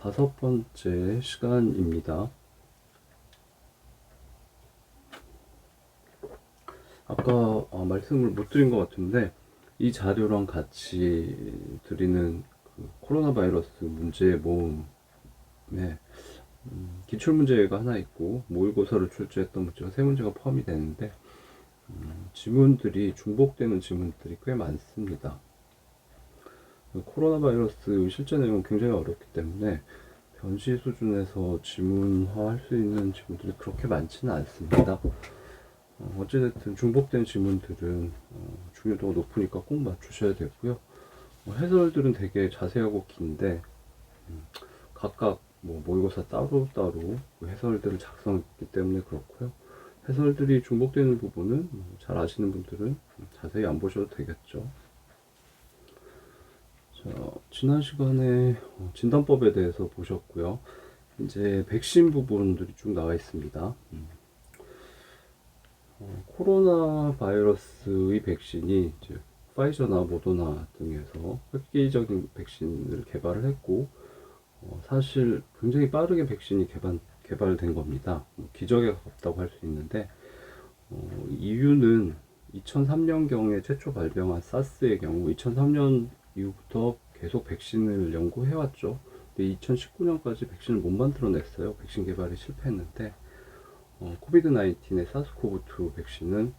5번째 시간입니다. 아까 말씀을 못 드린 것 같은데 이 자료랑 같이 드리는 그 코로나 바이러스 문제 모음에 기출문제가 하나 있고 모의고사를 출제했던 문제가 3문제가 포함이 되는데 지문들이 중복되는 지문들이 꽤 많습니다. 코로나 바이러스 실제 내용은 굉장히 어렵기 때문에 변시 수준에서 지문화할 수 있는 지문들이 그렇게 많지는 않습니다. 어찌됐든 중복된 지문들은 중요도가 높으니까 꼭 맞추셔야 되고요. 해설들은 되게 자세하고 긴데 각각 모의고사 따로따로 해설들을 작성했기 때문에 그렇고요. 해설들이 중복되는 부분은 잘 아시는 분들은 자세히 안 보셔도 되겠죠. 자, 지난 시간에 진단법에 대해서 보셨고요. 이제 백신 부분들이 쭉 나와 있습니다. 코로나 바이러스의 백신이 이제 파이저나 모더나 등에서 획기적인 백신을 개발을 했고, 사실 굉장히 빠르게 백신이 개발된 겁니다. 기적에 가깝다고 할 수 있는데, 이유는 2003년경에 최초 발병한 사스의 경우 2003년 이후부터 계속 백신을 연구해왔죠. 근데 2019년까지 백신을 못 만들어냈어요. 백신 개발이 실패했는데 코비드 19의 사스코브2 백신은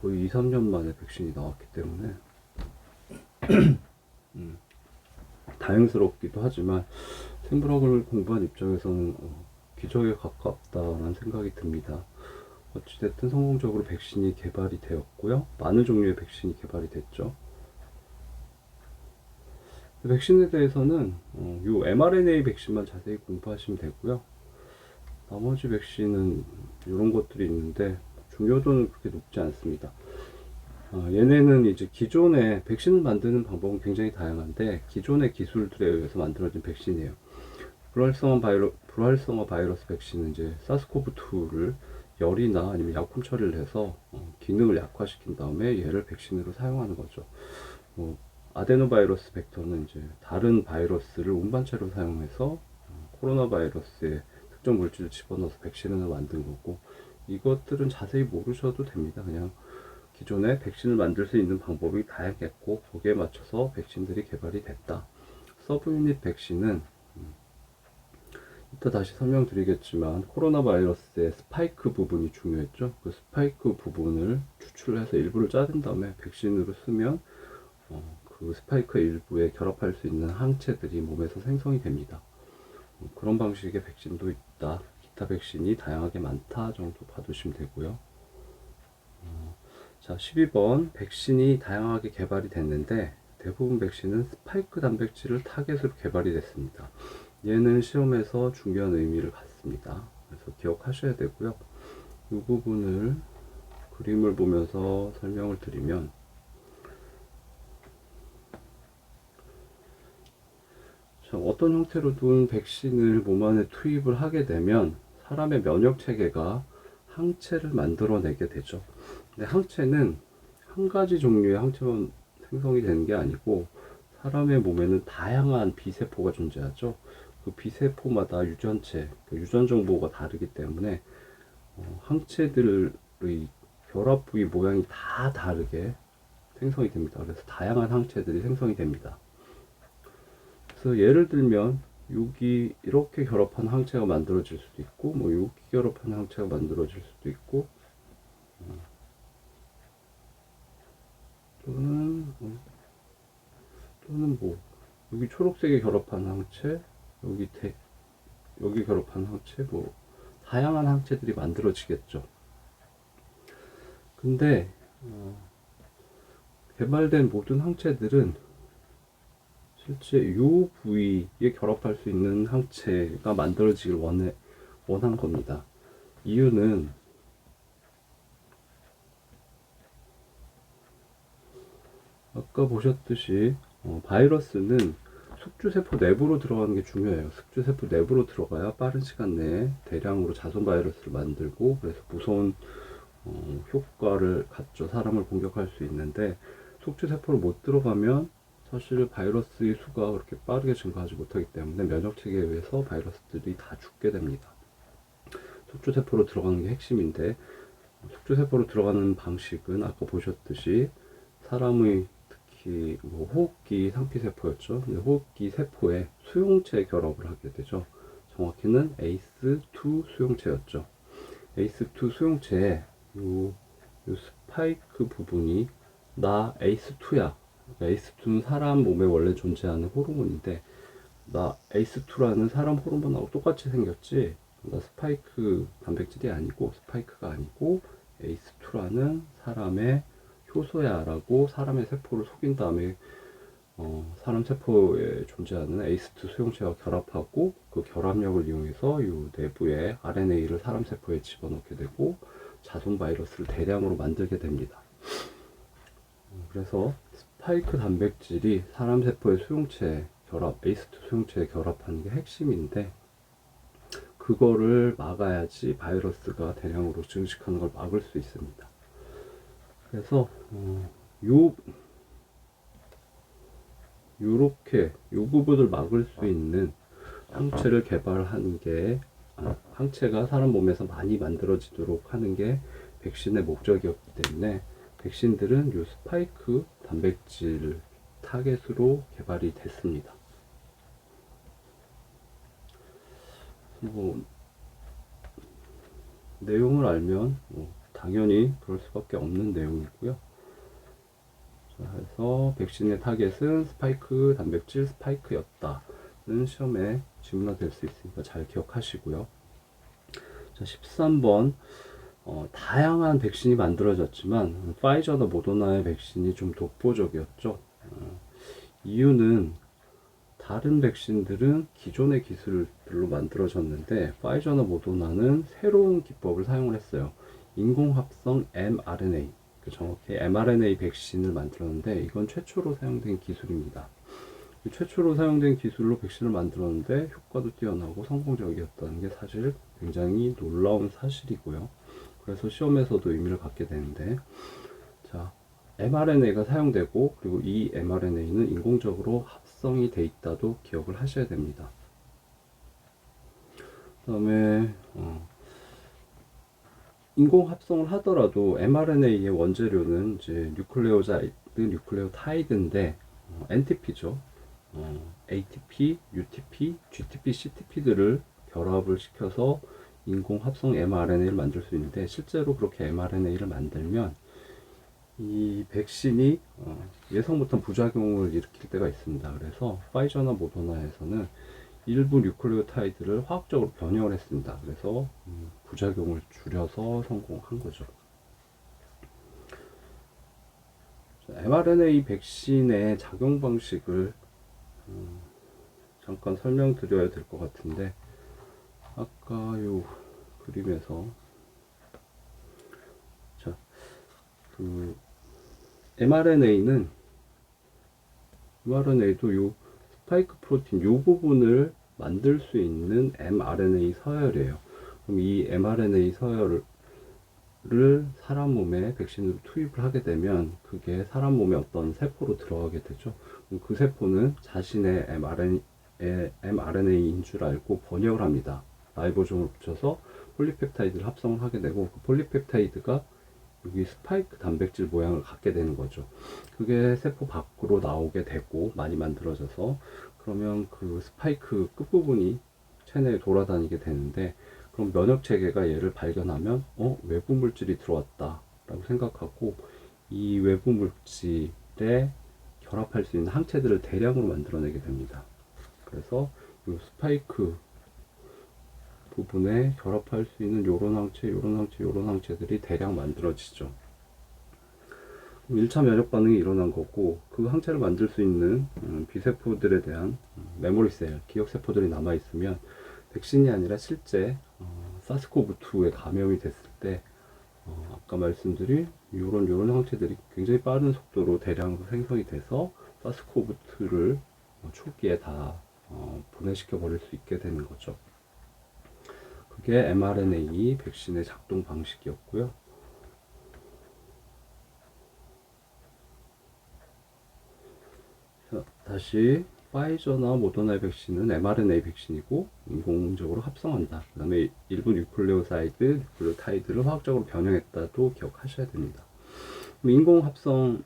거의 2, 3년 만에 백신이 나왔기 때문에 다행스럽기도 하지만 생물학을 공부한 입장에서는 기적에 가깝다는 생각이 듭니다. 어찌됐든 성공적으로 백신이 개발이 되었고요. 많은 종류의 백신이 개발이 됐죠. 백신에 대해서는 이 mRNA 백신만 자세히 공부하시면 되고요. 나머지 백신은 이런 것들이 있는데 중요도는 그렇게 높지 않습니다. 얘네는 이제 기존의 백신을 만드는 방법은 굉장히 다양한데 기존의 기술들에 의해서 만들어진 백신이에요. 불활성화 바이러스 백신은 이제 사스코브2를 열이나 아니면 약품 처리를 해서 기능을 약화시킨 다음에 얘를 백신으로 사용하는 거죠. 아데노바이러스 벡터는 이제 다른 바이러스를 운반체로 사용해서 코로나 바이러스에 특정 물질을 집어넣어서 백신을 만든 거고, 이것들은 자세히 모르셔도 됩니다. 그냥 기존에 백신을 만들 수 있는 방법이 다양했고 거기에 맞춰서 백신들이 개발이 됐다. 서브유닛 백신은 이따 다시 설명드리겠지만 코로나 바이러스의 스파이크 부분이 중요했죠. 그 스파이크 부분을 추출해서 일부를 자른 다음에 백신으로 쓰면 그 스파이크 일부에 결합할 수 있는 항체들이 몸에서 생성이 됩니다. 그런 방식의 백신도 있다. 기타 백신이 다양하게 많다 정도 봐두시면 되고요. 자, 12번 백신이 다양하게 개발이 됐는데 대부분 백신은 스파이크 단백질을 타겟으로 개발이 됐습니다. 얘는 시험에서 중요한 의미를 갖습니다. 그래서 기억하셔야 되고요. 이 부분을 그림을 보면서 설명을 드리면, 자, 어떤 형태로든 백신을 몸 안에 투입을 하게 되면 사람의 면역 체계가 항체를 만들어내게 되죠. 근데 항체는 한 가지 종류의 항체만 생성이 되는 게 아니고 사람의 몸에는 다양한 비세포가 존재하죠. 그 비세포마다 유전체, 그 유전 정보가 다르기 때문에 항체들의 결합 부위 모양이 다 다르게 생성이 됩니다. 그래서 다양한 항체들이 생성이 됩니다. 그래서 예를 들면 여기 이렇게 결합한 항체가 만들어질 수도 있고, 여기 결합한 항체가 만들어질 수도 있고, 또는 여기 초록색에 결합한 항체, 여기 결합한 항체, 다양한 항체들이 만들어지겠죠. 근데 개발된 모든 항체들은 실제 이 부위에 결합할 수 있는 항체가 만들어지길 원한 겁니다. 이유는 아까 보셨듯이 바이러스는 숙주세포 내부로 들어가는 게 중요해요. 숙주세포 내부로 들어가야 빠른 시간 내에 대량으로 자손 바이러스를 만들고, 그래서 무서운 효과를 갖죠. 사람을 공격할 수 있는데 숙주세포를 못 들어가면 사실 바이러스의 수가 그렇게 빠르게 증가하지 못하기 때문에 면역 체계에 의해서 바이러스들이 다 죽게 됩니다. 숙주세포로 들어가는 게 핵심인데, 숙주세포로 들어가는 방식은 아까 보셨듯이 사람의 특히 뭐 호흡기 상피세포였죠. 호흡기 세포에 수용체 결합을 하게 되죠. 정확히는 ACE2 수용체였죠. ACE2 수용체에 요 스파이크 부분이 나 ACE2야. ACE2는 사람 몸에 원래 존재하는 호르몬인데, 나 ACE2라는 사람 호르몬하고 똑같이 생겼지, 나 스파이크 단백질이 아니고, 스파이크가 아니고 ACE2라는 사람의 효소야라고 사람의 세포를 속인 다음에 사람 세포에 존재하는 ACE2 수용체와 결합하고, 그 결합력을 이용해서 이 내부에 RNA를 사람 세포에 집어넣게 되고 자손 바이러스를 대량으로 만들게 됩니다. 그래서 스파이크 단백질이 사람 세포의 수용체에 결합, ACE2 수용체에 결합하는 게 핵심인데, 그거를 막아야지 바이러스가 대량으로 증식하는 걸 막을 수 있습니다. 그래서 요렇게 요 부분을 막을 수 있는 항체를 개발한 게, 항체가 사람 몸에서 많이 만들어지도록 하는 게 백신의 목적이었기 때문에, 백신들은 요 스파이크 단백질 타겟으로 개발이 됐습니다. 뭐 내용을 알면 당연히 그럴 수밖에 없는 내용이고요. 자, 그래서 백신의 타겟은 스파이크 단백질 스파이크였다는 시험에 질문이 될 수 있으니까 잘 기억하시고요. 자, 13번 다양한 백신이 만들어졌지만 파이저나 모더나의 백신이 좀 독보적이었죠. 이유는 다른 백신들은 기존의 기술들로 만들어졌는데, 파이저나 모더나는 새로운 기법을 사용을 했어요. 인공합성 mRNA, 정확히 mRNA 백신을 만들었는데, 이건 최초로 사용된 기술입니다. 최초로 사용된 기술로 백신을 만들었는데 효과도 뛰어나고 성공적이었다는 게 사실 굉장히 놀라운 사실이고요. 그래서 시험에서도 의미를 갖게 되는데, 자, mRNA가 사용되고, 그리고 이 mRNA는 인공적으로 합성이 돼 있다도 기억을 하셔야 됩니다. 그 다음에 인공 합성을 하더라도 mRNA의 원재료는 이제 뉴클레오타이드인데 NTP죠. ATP, UTP, GTP, CTP들을 결합을 시켜서 인공 합성 mRNA를 만들 수 있는데, 실제로 그렇게 mRNA를 만들면 이 백신이 예상못한 부작용을 일으킬 때가 있습니다. 그래서 파이저나 모더나에서는 일부 뉴클레오타이드를 화학적으로 변형을 했습니다. 그래서 부작용을 줄여서 성공한 거죠. mRNA 백신의 작용 방식을 잠깐 설명드려야 될 것 같은데, 아까 요 그림에서 자, mRNA도 요 스파이크 프로틴 요 부분을 만들 수 있는 mRNA 서열이에요. 그럼 이 mRNA 서열을 사람 몸에 백신으로 투입을 하게 되면 그게 사람 몸의 어떤 세포로 들어가게 되죠. 그 세포는 자신의 mRNA인 줄 알고 번역을 합니다. 라이보솜을 붙여서 폴리펩타이드를 합성을 하게 되고, 그 폴리펩타이드가 여기 스파이크 단백질 모양을 갖게 되는 거죠. 그게 세포 밖으로 나오게 되고 많이 만들어져서, 그러면 그 스파이크 끝부분이 체내에 돌아다니게 되는데, 그럼 면역 체계가 얘를 발견하면 외부 물질이 들어왔다 라고 생각하고, 이 외부 물질에 결합할 수 있는 항체들을 대량으로 만들어내게 됩니다. 그래서 이 스파이크 부분에 결합할 수 있는 요런 항체들이 대량 만들어지죠. 1차 면역 반응이 일어난 거고, 그 항체를 만들 수 있는 비세포들에 대한 메모리셀, 기억세포들이 남아있으면 백신이 아니라 실제 사스코브2에 감염이 됐을 때 아까 말씀드린 요런 항체들이 굉장히 빠른 속도로 대량으로 생성이 돼서 사스코브2를 초기에 다 분해시켜 버릴 수 있게 되는 거죠. 그게 mRNA 백신의 작동 방식이었고요. 자, 다시 파이저나 모더나의 백신은 mRNA 백신이고 인공적으로 합성한다. 그 다음에 일부 뉴클레오사이드, 뉴클레오타이드를 화학적으로 변형했다도 기억하셔야 됩니다. 인공 합성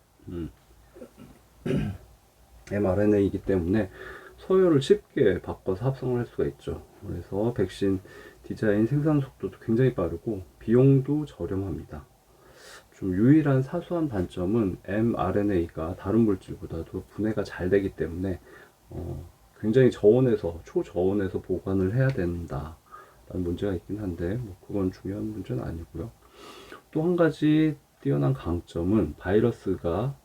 mRNA이기 때문에 서열을 쉽게 바꿔서 합성을 할 수가 있죠. 그래서 백신 디자인 생산 속도도 굉장히 빠르고 비용도 저렴합니다. 좀 유일한 사소한 단점은 mRNA가 다른 물질보다도 분해가 잘 되기 때문에 굉장히 저온에서 초저온에서 보관을 해야 된다 라는 문제가 있긴 한데 뭐 그건 중요한 문제는 아니고요. 또 한 가지 뛰어난 강점은 바이러스가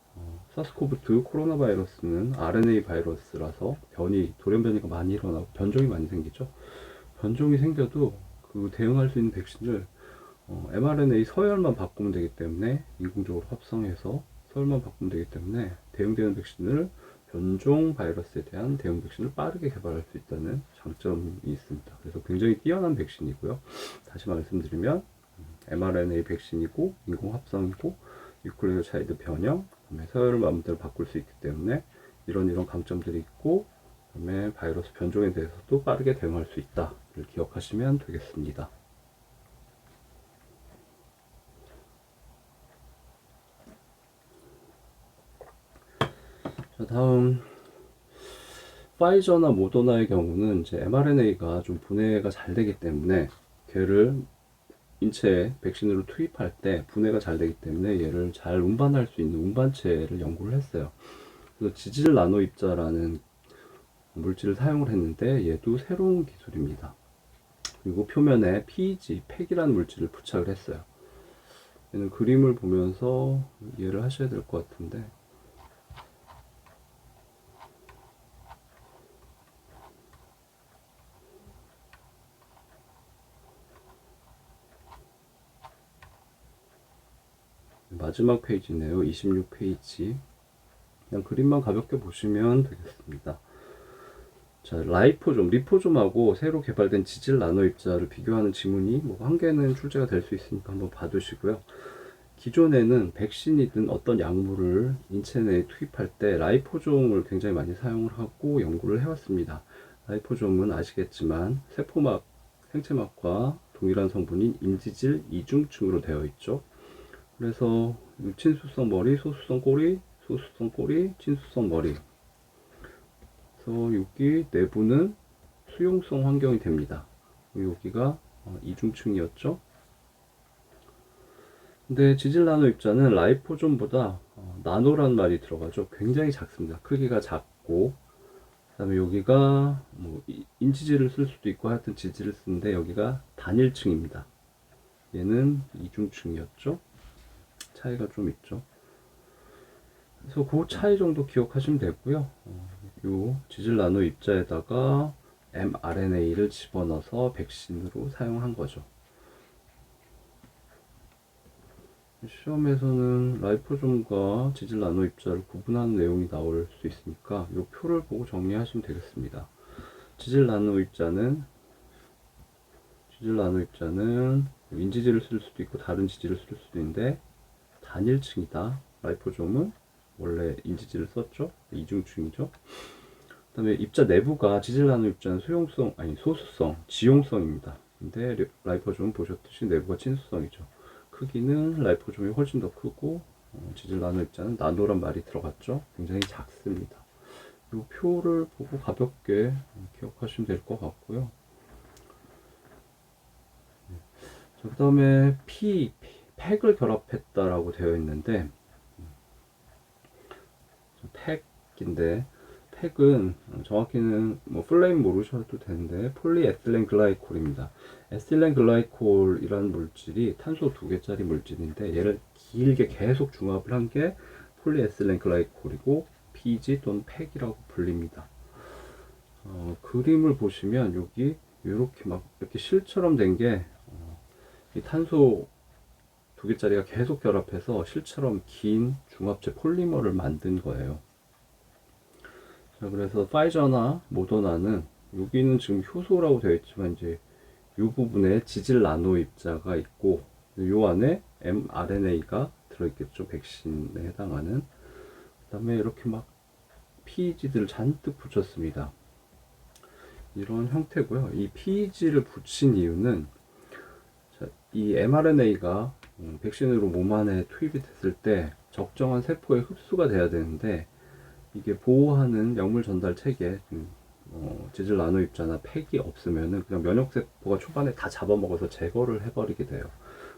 사스코브2 코로나 바이러스는 RNA 바이러스라서 돌연 변이가 많이 일어나고 변종이 많이 생기죠. 변종이 생겨도 그 대응할 수 있는 백신을 mRNA 서열만 바꾸면 되기 때문에 인공적으로 합성해서 서열만 바꾸면 되기 때문에 대응되는 백신을 변종 바이러스에 대한 대응 백신을 빠르게 개발할 수 있다는 장점이 있습니다. 그래서 굉장히 뛰어난 백신이고요. 다시 말씀드리면 mRNA 백신이고 인공 합성이고 뉴클레오차이드 변형, 그다음에 서열을 마음대로 바꿀 수 있기 때문에 이런 강점들이 있고, 그다음에 바이러스 변종에 대해서도 빠르게 대응할 수 있다를 기억하시면 되겠습니다. 자, 다음 파이저나 모더나의 경우는 이제 mRNA가 좀 분해가 잘 되기 때문에 걔를 인체에 백신으로 투입할 때 분해가 잘 되기 때문에 얘를 잘 운반할 수 있는 운반체를 연구를 했어요. 그래서 지질 나노 입자라는 물질을 사용을 했는데 얘도 새로운 기술입니다. 그리고 표면에 PEG, 팩이라는 물질을 부착을 했어요. 얘는 그림을 보면서 이해를 하셔야 될 것 같은데, 마지막 페이지네요. 26페이지. 그냥 그림만 가볍게 보시면 되겠습니다. 자, 리포좀하고 새로 개발된 지질 나노 입자를 비교하는 지문이 뭐 한 개는 출제가 될 수 있으니까 한번 봐두시고요. 기존에는 백신이든 어떤 약물을 인체 내에 투입할 때 라이포좀을 굉장히 많이 사용을 하고 연구를 해왔습니다. 라이포좀은 아시겠지만 세포막, 생체막과 동일한 성분인 인지질 이중층으로 되어 있죠. 그래서 친수성 머리, 소수성 꼬리, 소수성 꼬리, 친수성 머리. 그래서 여기 내부는 수용성 환경이 됩니다. 여기가 이중층이었죠. 근데 지질 나노 입자는 라이포좀보다 나노란 말이 들어가죠. 굉장히 작습니다. 크기가 작고, 그다음에 여기가 뭐 인지질을 쓸 수도 있고 하여튼 지질을 쓰는데 여기가 단일층입니다. 얘는 이중층이었죠. 차이가 좀 있죠. 그래서 그 차이 정도 기억하시면 되고요. 요 지질 나노 입자에다가 mRNA를 집어넣어서 백신으로 사용한 거죠. 시험에서는 라이포좀과 지질 나노 입자를 구분하는 내용이 나올 수 있으니까 이 표를 보고 정리하시면 되겠습니다. 지질 나노 입자는 인지질을 쓸 수도 있고 다른 지질을 쓸 수도 있는데 단일층이다. 라이포좀은 원래 인지질을 썼죠. 이중층이죠. 그 다음에 입자 내부가 지질 나노 입자는 소수성, 지용성입니다. 근데 라이포좀은 보셨듯이 내부가 친수성이죠. 크기는 라이포좀이 훨씬 더 크고 지질 나노 입자는 나노란 말이 들어갔죠. 굉장히 작습니다. 이 표를 보고 가볍게 기억하시면 될 것 같고요. 그 다음에 팩을 결합했다라고 되어 있는데, 팩인데 팩은 정확히는 뭐 플레임 모르셔도 되는데 폴리에틸렌 글라이콜입니다. 에틸렌 글라이콜이라는 물질이 탄소 2개짜리 물질인데 얘를 길게 계속 중합을 한 게 폴리에틸렌 글라이콜이고 PEG 또는 팩이라고 불립니다. 그림을 보시면 여기 이렇게 실처럼 된 게 이 탄소 2개짜리가 계속 결합해서 실처럼 긴 중합체 폴리머를 만든 거예요. 자, 그래서 파이저나 모더나는 여기는 지금 효소라고 되어 있지만 이제 이 부분에 지질 나노 입자가 있고 이 안에 mRNA가 들어있겠죠. 백신에 해당하는. 그 다음에 이렇게 막 PEG들을 잔뜩 붙였습니다. 이런 형태고요. 이 PEG를 붙인 이유는 이 mRNA가 백신으로 몸 안에 투입이 됐을 때 적정한 세포에 흡수가 돼야 되는데, 이게 보호하는 약물 전달 체계, 지질 나노 입자나 팩이 없으면은 그냥 면역세포가 초반에 다 잡아먹어서 제거를 해버리게 돼요.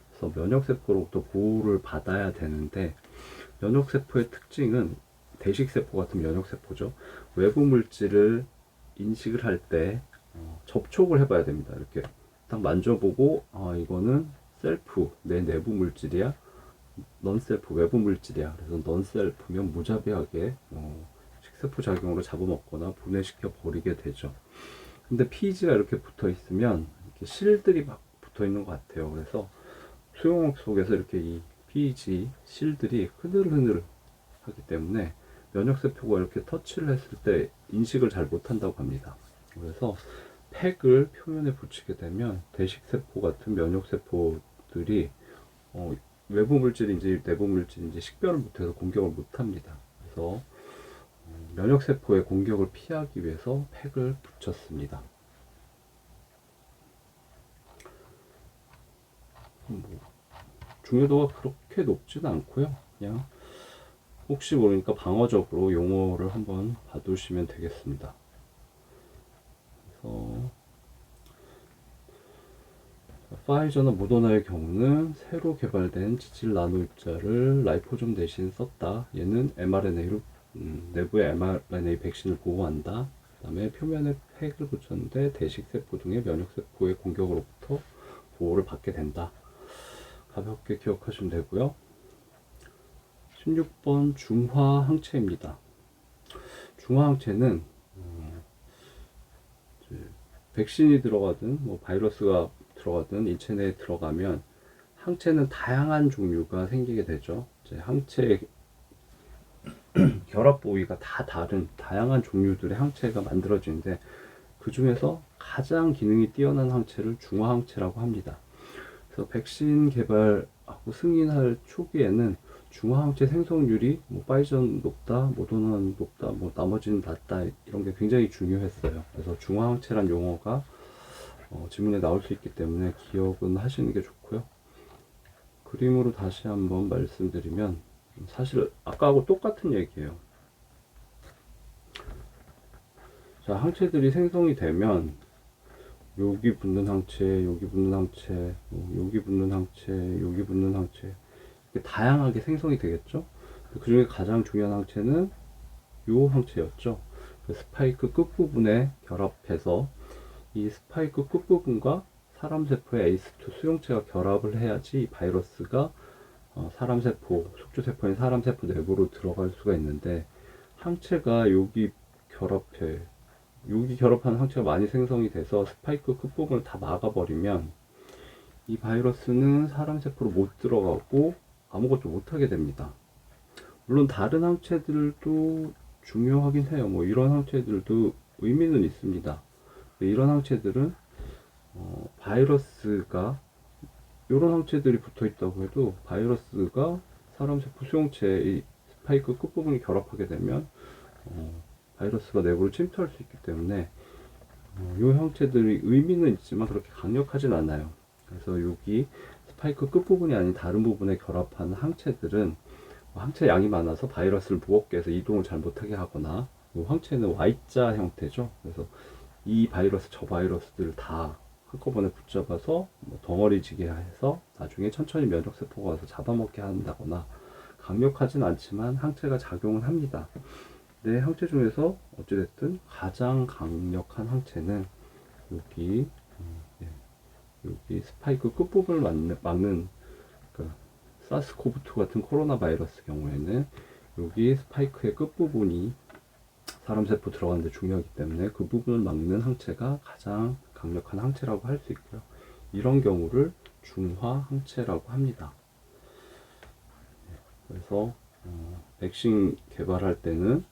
그래서 면역세포로부터 보호를 받아야 되는데, 면역세포의 특징은 대식세포 같은 면역세포죠. 외부 물질을 인식을 할 때 접촉을 해봐야 됩니다. 이렇게 딱 만져보고, 아, 이거는 셀프, 내 내부 물질이야, 넌셀프, 외부 물질이야. 그래서 넌셀프면 무자비하게 식세포 작용으로 잡아먹거나 분해시켜 버리게 되죠. 근데 PEG가 이렇게 붙어 있으면 이렇게 실들이 막 붙어 있는 것 같아요. 그래서 수용액 속에서 이렇게 이 PEG 실들이 흐늘흐늘 하기 때문에 면역세포가 이렇게 터치를 했을 때 인식을 잘 못한다고 합니다. 그래서 팩을 표면에 붙이게 되면 대식세포 같은 면역세포들이 외부 물질인지 내부 물질인지 식별을 못해서 공격을 못합니다. 그래서 면역세포의 공격을 피하기 위해서 팩을 붙였습니다. 중요도가 그렇게 높지는 않고요. 그냥 혹시 모르니까 방어적으로 용어를 한번 봐두시면 되겠습니다. 그래서 파이저나 모더나의 경우는 새로 개발된 지질 나노 입자를 라이포솜 대신 썼다. 얘는 mRNA로 내부의 mRNA 백신을 보호한다. 그 다음에 표면에 팩을 붙였는데 대식세포 등의 면역세포의 공격으로부터 보호를 받게 된다. 가볍게 기억하시면 되고요. 16번 중화항체입니다. 중화항체는 백신이 들어가든 바이러스가 들어가든 인체 내에 들어가면 항체는 다양한 종류가 생기게 되죠. 이제 항체의 결합 부위가 다 다른 다양한 종류들의 항체가 만들어지는데, 그 중에서 가장 기능이 뛰어난 항체를 중화항체라고 합니다. 그래서 백신 개발하고 승인할 초기에는 중화항체 생성률이 파이저는 높다, 모더나는 높다, 나머지는 낮다, 이런 게 굉장히 중요했어요. 그래서 중화항체란 용어가 지문에 나올 수 있기 때문에 기억은 하시는 게 좋고요. 그림으로 다시 한번 말씀드리면, 사실 아까하고 똑같은 얘기예요. 자, 항체들이 생성이 되면 여기 붙는 항체, 여기 붙는 항체, 여기 붙는 항체, 여기 붙는 항체, 이렇게 다양하게 생성이 되겠죠. 그 중에 가장 중요한 항체는 요 항체였죠. 스파이크 끝부분에 결합해서 이 스파이크 끝부분과 사람 세포의 ACE2 수용체가 결합을 해야지 바이러스가 사람 세포, 숙주세포인 사람 세포 내부로 들어갈 수가 있는데, 항체가 여기 결합한 항체가 많이 생성이 돼서 스파이크 끝부분을 다 막아버리면 이 바이러스는 사람 세포로 못 들어가고 아무것도 못하게 됩니다. 물론 다른 항체들도 중요하긴 해요. 이런 항체들도 의미는 있습니다. 이런 항체들은 바이러스가, 이런 항체들이 붙어 있다고 해도 바이러스가 사람 세포 수용체의 스파이크 끝부분이 결합하게 되면 바이러스가 내부를 침투할 수 있기 때문에 이 형체들이 의미는 있지만 그렇게 강력하진 않아요. 그래서 여기 스파이크 끝부분이 아닌 다른 부분에 결합한 항체들은 항체 양이 많아서 바이러스를 무겁게 해서 이동을 잘 못하게 하거나, 이 항체는 Y자 형태죠. 그래서 이 바이러스 저 바이러스들을 다 한꺼번에 붙잡아서 덩어리지게 해서 나중에 천천히 면역세포가 와서 잡아먹게 한다거나, 강력하진 않지만 항체가 작용은 합니다. 네, 항체 중에서 어찌됐든 가장 강력한 항체는 여기 스파이크 끝부분을 막는 사스코브2 같은 코로나 바이러스 경우에는 여기 스파이크의 끝부분이 사람 세포 들어가는데 중요하기 때문에 그 부분을 막는 항체가 가장 강력한 항체라고 할 수 있고요. 이런 경우를 중화 항체라고 합니다. 그래서 백신 개발할 때는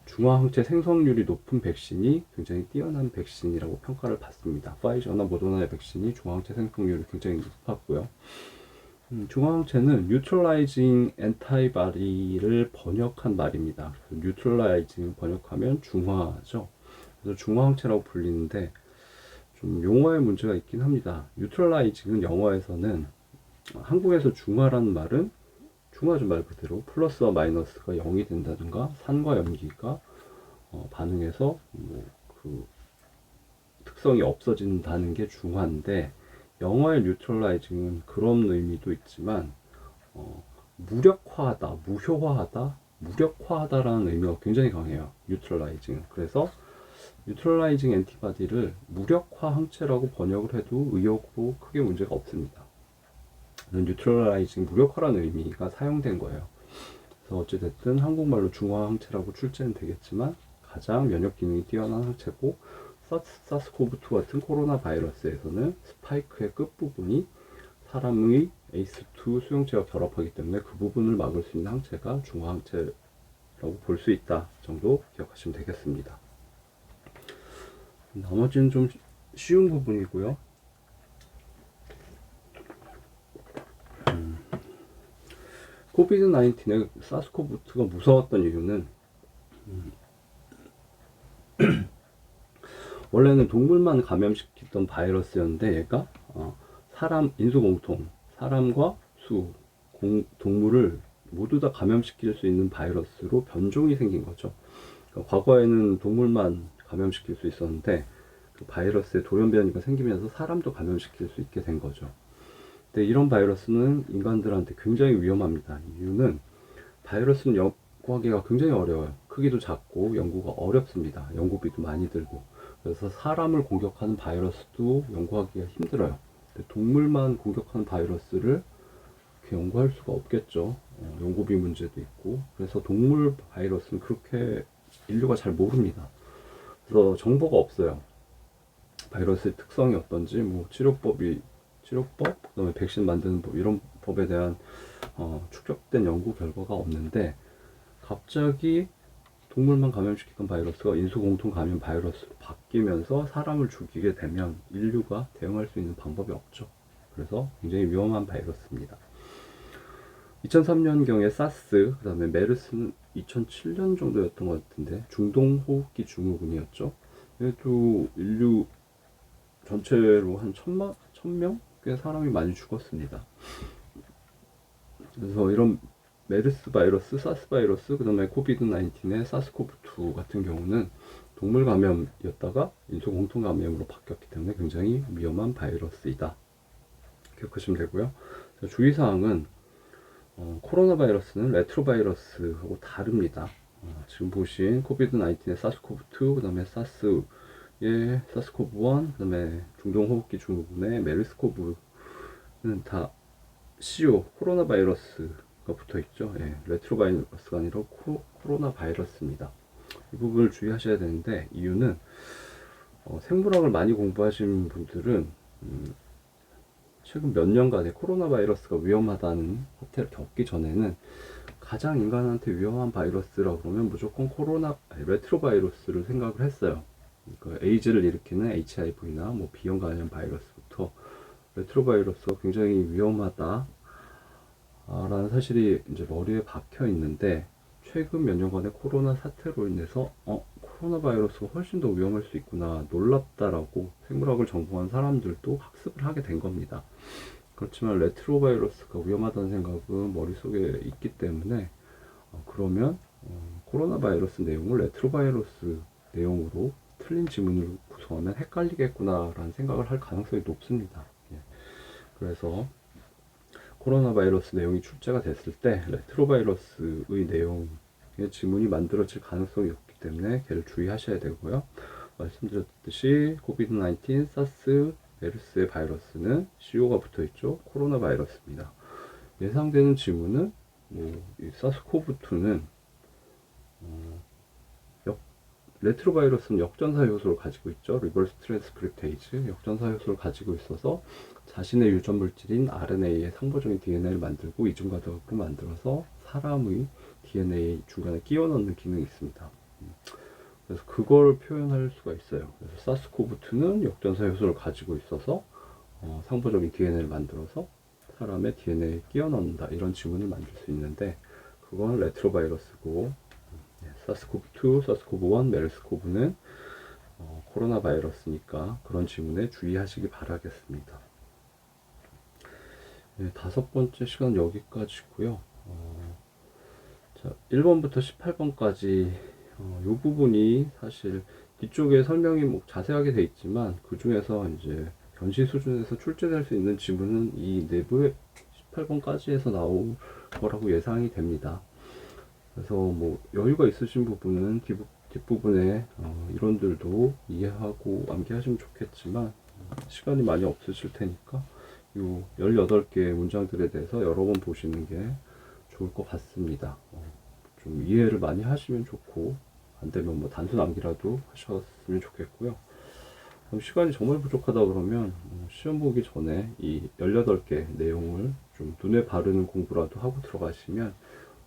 중화 항체 생성률이 높은 백신이 굉장히 뛰어난 백신이라고 평가를 받습니다. 파이저나 모더나의 백신이 중화 항체 생성률이 굉장히 높았고요. 중화항체는 neutralizing antibody를 번역한 말입니다. neutralizing 번역하면 중화죠. 그래서 중화항체라고 불리는데 좀 용어에 문제가 있긴 합니다. neutralizing은 영어에서는 한국에서 중화라는 말은 중화죠 말 그대로 플러스와 마이너스가 0이 된다든가 산과 염기가 반응해서 그 특성이 없어진다는 게 중화인데 영어의 neutralizing은 그런 의미도 있지만 무력화하다, 무효화하다, 무력화하다라는 의미가 굉장히 강해요. neutralizing은. 그래서 neutralizing antibody를 무력화 항체라고 번역을 해도 의역으로 크게 문제가 없습니다. neutralizing 무력화라는 의미가 사용된 거예요. 그래서 어찌됐든 한국말로 중화 항체라고 출제는 되겠지만 가장 면역 기능이 뛰어난 항체고 사스코브2 같은 코로나 바이러스에서는 스파이크의 끝부분이 사람의 ACE2 수용체와 결합하기 때문에 그 부분을 막을 수 있는 항체가 중화 항체라고 볼 수 있다 정도 기억하시면 되겠습니다. 나머지는 좀 쉬운 부분이고요. 코비드 19의 사스코브2가 무서웠던 이유는 원래는 동물만 감염시키던 바이러스였는데 얘가 사람 인수공통 사람과 동물을 모두 다 감염시킬 수 있는 바이러스로 변종이 생긴 거죠. 그러니까 과거에는 동물만 감염시킬 수 있었는데 그 바이러스의 돌연변이가 생기면서 사람도 감염시킬 수 있게 된 거죠. 근데 이런 바이러스는 인간들한테 굉장히 위험합니다. 이유는 바이러스는 연구하기가 굉장히 어려워요. 크기도 작고 연구가 어렵습니다. 연구비도 많이 들고. 그래서 사람을 공격하는 바이러스도 연구하기가 힘들어요. 동물만 공격하는 바이러스를 그렇게 연구할 수가 없겠죠. 연구비 문제도 있고. 그래서 동물 바이러스는 그렇게 인류가 잘 모릅니다. 그래서 정보가 없어요. 바이러스의 특성이 어떤지, 치료법, 그다음에 백신 만드는 법 이런 법에 대한 축적된 연구 결과가 없는데 갑자기 동물만 감염시키던 바이러스가 인수공통 감염 바이러스로 바뀌면서 사람을 죽이게 되면 인류가 대응할 수 있는 방법이 없죠. 그래서 굉장히 위험한 바이러스입니다. 2003년경에 사스, 그 다음에 메르스는 2007년 정도였던 것 같은데 중동호흡기 증후군이었죠. 얘도 인류 전체로 한 1000명? 꽤 사람이 많이 죽었습니다. 그래서 이런 메르스 바이러스, 사스 바이러스, 그 다음에 코비드 19의 사스코브2 같은 경우는 동물 감염이었다가 인수 공통 감염으로 바뀌었기 때문에 굉장히 위험한 바이러스이다. 기억하시면 되고요. 주의사항은 코로나 바이러스는 레트로바이러스하고 다릅니다. 지금 보신 코비드 19의 사스코브2, 그 다음에 사스의 사스코브1, 그 다음에 중동호흡기 증후군의 메르스코브는 다 CO, 코로나 바이러스가 붙어 있죠. 레트로 바이러스가 아니라 코로나 바이러스입니다. 이 부분을 주의하셔야 되는데, 이유는 생물학을 많이 공부하신 분들은 최근 몇 년간의 코로나 바이러스가 위험하다는 사태를 겪기 전에는 가장 인간한테 위험한 바이러스라고 그러면 무조건 레트로 바이러스를 생각을 했어요. 그러니까 에이즈를 일으키는 HIV나 B형 감염 바이러스부터 레트로 바이러스가 굉장히 위험하다 라는 사실이 이제 머리에 박혀 있는데 최근 몇 년간의 코로나 사태로 인해서 코로나 바이러스가 훨씬 더 위험할 수 있구나 놀랍다라고 생물학을 전공한 사람들도 학습을 하게 된 겁니다. 그렇지만 레트로 바이러스가 위험하다는 생각은 머릿속에 있기 때문에 그러면 코로나 바이러스 내용을 레트로 바이러스 내용으로 틀린 지문을 구성하면 헷갈리겠구나 라는 생각을 할 가능성이 높습니다. 그래서 코로나 바이러스 내용이 출제가 됐을 때 레트로바이러스의 내용의 지문이 만들어질 가능성이 없기 때문에 걔를 주의하셔야 되고요. 말씀드렸듯이 코비드 19, 사스, 메르스의 바이러스는 CO가 붙어있죠. 코로나 바이러스입니다. 예상되는 지문은 이 사스코브2는 레트로바이러스는 역전사 효소를 가지고 있죠. 리버스 트랜스크립테이즈 역전사 효소를 가지고 있어서 자신의 유전 물질인 RNA의 상보적인 DNA를 만들고 이중가닥으로 만들어서 사람의 DNA 중간에 끼워 넣는 기능이 있습니다. 그래서 그걸 표현할 수가 있어요. 그래서 사스코브2는 역전사 효소를 가지고 있어서 상보적인 DNA를 만들어서 사람의 DNA에 끼워 넣는다 이런 지문을 만들 수 있는데 그건 레트로바이러스고 사스코브2, 사스코브1, 메르스코브는 코로나 바이러스니까 그런 지문에 주의하시기 바라겠습니다. 네, 5번째 시간 여기까지고요. 자, 1번부터 18번까지 이 부분이 사실 뒤쪽에 설명이 뭐 자세하게 돼 있지만 그 중에서 이제 견시 수준에서 출제될 수 있는 지문은 이 내부에 18번까지에서 나올 거라고 예상이 됩니다. 그래서 뭐 여유가 있으신 부분은 뒷부분에 이론들도 이해하고 암기하시면 좋겠지만 시간이 많이 없으실 테니까 이 18개의 문장들에 대해서 여러 번 보시는 게 좋을 것 같습니다. 좀 이해를 많이 하시면 좋고 안 되면 뭐 단순 암기라도 하셨으면 좋겠고요. 시간이 정말 부족하다 그러면 시험 보기 전에 이 18개 내용을 좀 눈에 바르는 공부라도 하고 들어가시면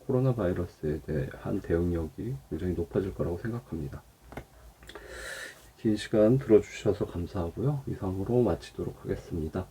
코로나 바이러스에 대한 대응력이 굉장히 높아질 거라고 생각합니다. 긴 시간 들어주셔서 감사하고요. 이상으로 마치도록 하겠습니다.